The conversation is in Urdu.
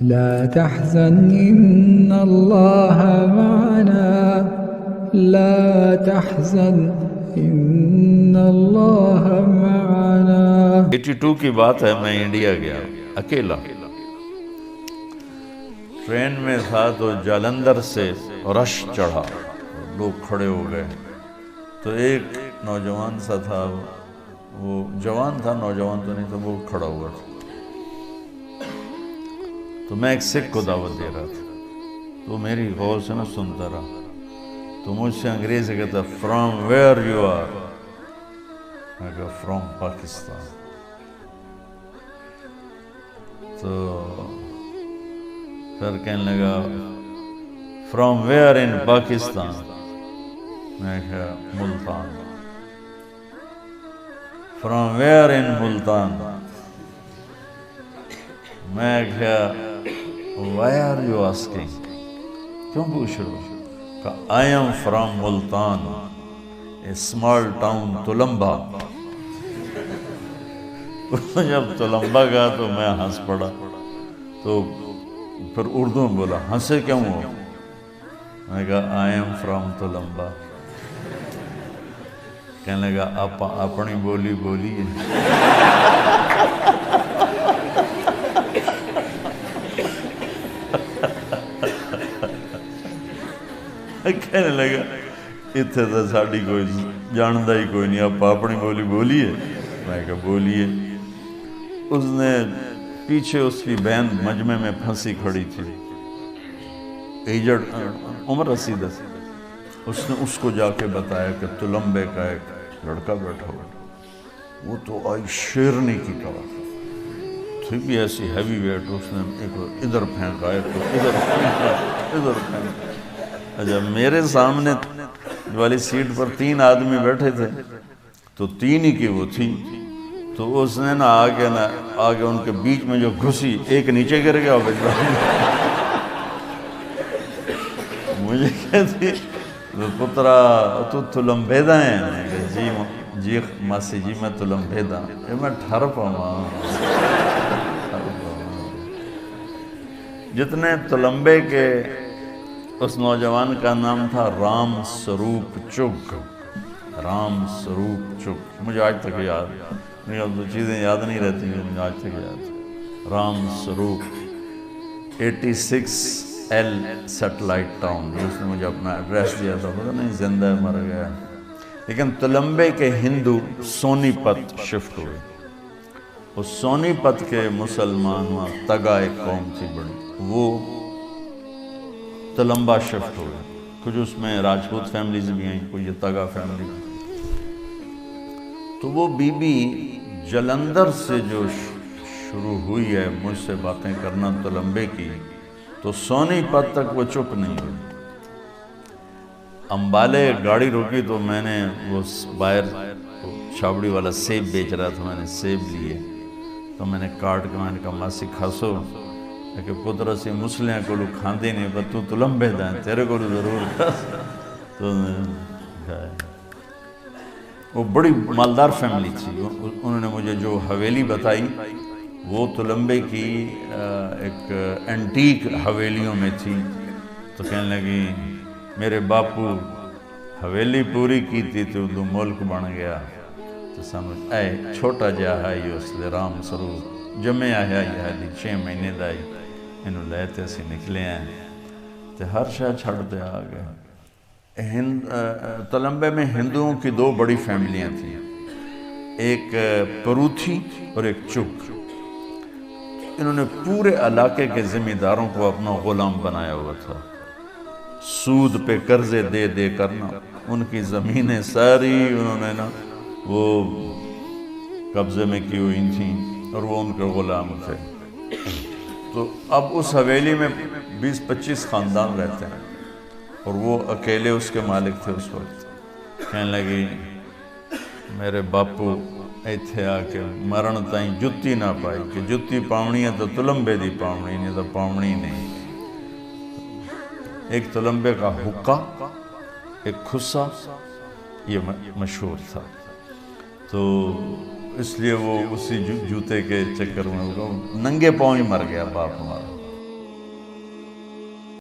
لا تحزن إن الله معنا لا تحزن إن الله معنا 82 کی بات ہے، میں انڈیا گیا اکیلا، ٹرین میں تھا تو جالندھر سے رش چڑھا، لوگ کھڑے ہو گئے، تو ایک نوجوان سا تھا، وہ جوان تھا، نوجوان تو نہیں تھا، وہ کھڑا ہوا تھا، تو میں ایک سکھ کو دعوت دے رہا تھا، تو میری غور سے نہ سنتا رہا، تو مجھ سے انگریزی کہتا فرام ویئر یو آر، میں کہا فرام پاکستان، تو پھر کہنے لگا فرام ویئر ان پاکستان، میں کہا ملتان، فرام ویئر ان ملتان، میں کہا why are you asking، کیوں پوچھ رہے ہو، کہا I am from Multan a small town تلمبا، جب تلمبا گیا تو میں ہنس پڑا، تو پھر اردو میں بولا ہنسے کیوں ہو، میں کہا I am from تلمبا، کہنے لگا آپ اپنی بولی بولیے، کہنے لگا اتنے تو ساڑی کوئی جاندہ ہی کوئی نہیں، آپ اپنی بولی بولیے، میں کہا بولیے، اس نے پیچھے اس کی بہن مجمع میں پھنسی کھڑی تھی، ایجڈ عمر رسیدہ، اس نے اس کو جا کے بتایا کہ تلمبے کا ایک لڑکا بیٹھا ہوا، وہ تو آئی شیرنی کی طرح تھی بھی ایسی ہیوی ویٹ، اس نے ایک ادھر پھینکا، ایک ادھر پھینکا، ادھر پھینکا، اچھا میرے سامنے والی سیٹ پر 3 آدمی بیٹھے تھے، تو 3 ہی کی وہ تھی، تو اس نے آگے ان کے بیچ میں جو گھسی، ایک نیچے گر گیا، مجھے کہتی پترا تو تلمبیدہ ہیں، میں کہا جی ماسی جی میں تلمبیدہ، میں ٹھر پاؤں، جتنے تلمبے کے، اس نوجوان کا نام تھا رام سروپ چگ، رام سروپ چگ، مجھے آج تک یاد، مجھے اب تو چیزیں یاد نہیں رہتی، مجھے آج تک یاد، رام سروپ 86L سیٹلائٹ ٹاؤن، اس نے مجھے اپنا ایڈریس دیا تھا، پتہ نہیں زندہ ہے مر گیا، لیکن تلمبے کے ہندو سونی پت شفٹ ہوئے، اس سونی پت کے مسلمان وہاں تگا ایک قوم تھی بڑی، وہ تلمبا شفٹ ہوئے، کچھ اس میں راجپوت فیملیز بھی ہیں، کوئی یہ تگا فیملی، تو وہ بی بی جلندر سے جو شروع ہوئی ہے مجھ سے باتیں کرنا تلمبے کی، تو سونی پت تک وہ چپ نہیں ہوئی، امبالے گاڑی روکی تو میں نے وہ باہر چھاوڑی والا سیب بیچ رہا تھا، میں نے سیب لیے، تو میں نے کاٹ کے میں نے کہا ماسی کھاسو، کہ پتر سی مسلیاں کو لوگ کھاندے نہیں، پر تو تلمبے دائیں، تیرے کو ضرور کھاس، تو وہ بڑی مالدار فیملی تھی، انہوں نے مجھے جو حویلی بتائی، وہ تلمبے کی ایک اینٹیک حویلیوں میں تھی، تو کہنے لگی میرے باپو حویلی پوری کی تھی تو دو ملک بن گیا، تو سمجھ اے چھوٹا جا ہے اس لئے رام سروپ جمعے آیا یہ حالی 6 مہینے دائی، انہوں لیتے سے نکلے ہیں، تو ہر شاہ چھڑتے آگئے۔ تلمبے میں ہندوؤں کی 2 بڑی فیملیاں تھیں، ایک پروتھی اور ایک چگ، انہوں نے پورے علاقے کے ذمہ داروں کو اپنا غلام بنایا ہوا تھا، سود پہ قرضے دے دے کرنا، ان کی زمینیں ساری انہوں نے وہ قبضے میں کی ہوئی تھیں، اور وہ ان کے غلام تھے، تو اب اس حویلی میں 20-25 خاندان رہتے ہیں، اور وہ اکیلے اس کے مالک تھے اس وقت، کہنے لگی میرے باپو ایتھے آ کے مرن تائیں جتی نہ پائی، کہ جتی پاؤنی ہے تو تلمبے دی پاؤنی نہیں تو پاؤنی نہیں، ایک تلمبے کا حقہ، ایک کھسا، یہ مشہور تھا، تو اس لیے وہ اسی جوتے کے چکر میں ننگے پاؤں ہی مر گیا باپ ہمارا،